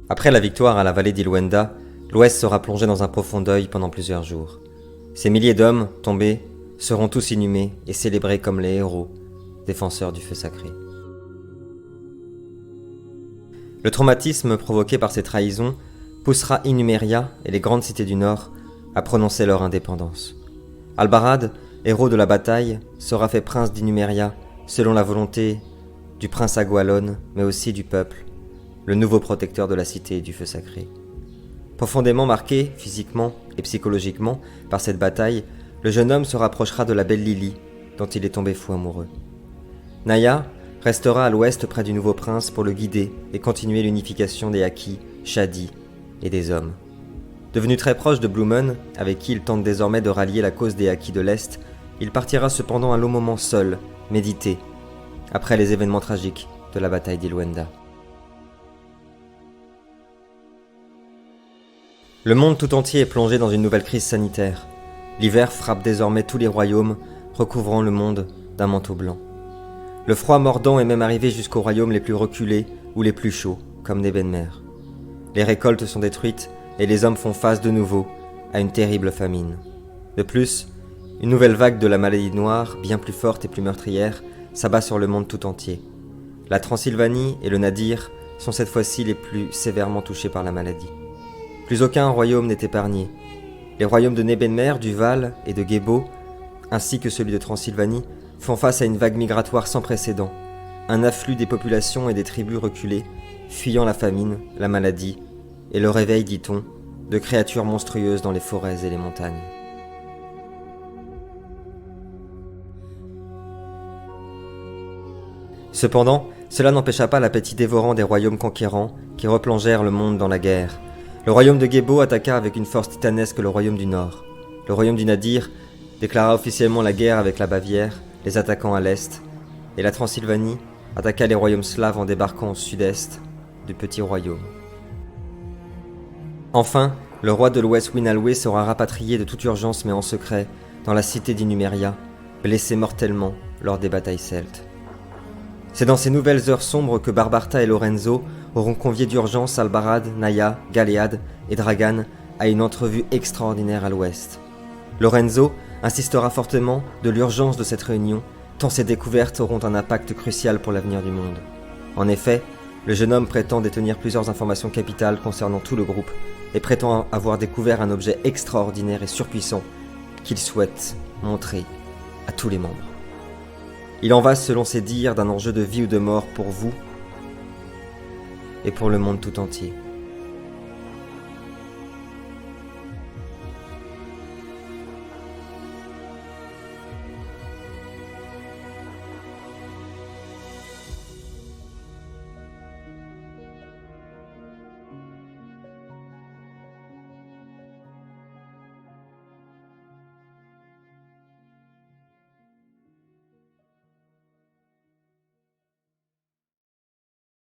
Après la victoire à la vallée d'Ilwenda, l'Ouest sera plongé dans un profond deuil pendant plusieurs jours. Ces milliers d'hommes, tombés, seront tous inhumés et célébrés comme les héros, défenseurs du feu sacré. Le traumatisme provoqué par ces trahisons poussera Inumeria et les grandes cités du Nord à prononcer leur indépendance. Albarad, héros de la bataille, sera fait prince d'Inumeria selon la volonté du prince Agualon, mais aussi du peuple, le nouveau protecteur de la cité et du feu sacré. Profondément marqué, physiquement et psychologiquement, par cette bataille, le jeune homme se rapprochera de la belle Lily, dont il est tombé fou amoureux. Naya restera à l'ouest près du nouveau prince pour le guider et continuer l'unification des Aki, Shadi et des hommes. Devenu très proche de Blumen, avec qui il tente désormais de rallier la cause des Aki de l'Est, il partira cependant un long moment seul, méditer, après les événements tragiques de la bataille d'Ilwenda. Le monde tout entier est plongé dans une nouvelle crise sanitaire. L'hiver frappe désormais tous les royaumes, recouvrant le monde d'un manteau blanc. Le froid mordant est même arrivé jusqu'aux royaumes les plus reculés ou les plus chauds, comme Nebenmer. Les récoltes sont détruites et les hommes font face de nouveau à une terrible famine. De plus, une nouvelle vague de la maladie noire, bien plus forte et plus meurtrière, s'abat sur le monde tout entier. La Transylvanie et le Nadir sont cette fois-ci les plus sévèrement touchés par la maladie. Plus aucun royaume n'est épargné. Les royaumes de Nebenmer, du Val et de Gebo, ainsi que celui de Transylvanie, font face à une vague migratoire sans précédent, un afflux des populations et des tribus reculées, fuyant la famine, la maladie, et le réveil, dit-on, de créatures monstrueuses dans les forêts et les montagnes. Cependant, cela n'empêcha pas l'appétit dévorant des royaumes conquérants qui replongèrent le monde dans la guerre. Le royaume de Gebo attaqua avec une force titanesque le royaume du Nord. Le royaume du Nadir déclara officiellement la guerre avec la Bavière, les attaquant à l'est, et la Transylvanie attaqua les royaumes slaves en débarquant au sud-est du petit royaume. Enfin, le roi de l'Ouest Winalwe sera rapatrié de toute urgence mais en secret dans la cité d'Inumeria, blessé mortellement lors des batailles celtes. C'est dans ces nouvelles heures sombres que Barbarta et Lorenzo auront convié d'urgence Albarad, Naya, Galéad et Dragan à une entrevue extraordinaire à l'ouest. Lorenzo insistera fortement de l'urgence de cette réunion, tant ces découvertes auront un impact crucial pour l'avenir du monde. En effet, le jeune homme prétend détenir plusieurs informations capitales concernant tout le groupe et prétend avoir découvert un objet extraordinaire et surpuissant qu'il souhaite montrer à tous les membres. Il en va, selon ses dires, d'un enjeu de vie ou de mort pour vous et pour le monde tout entier.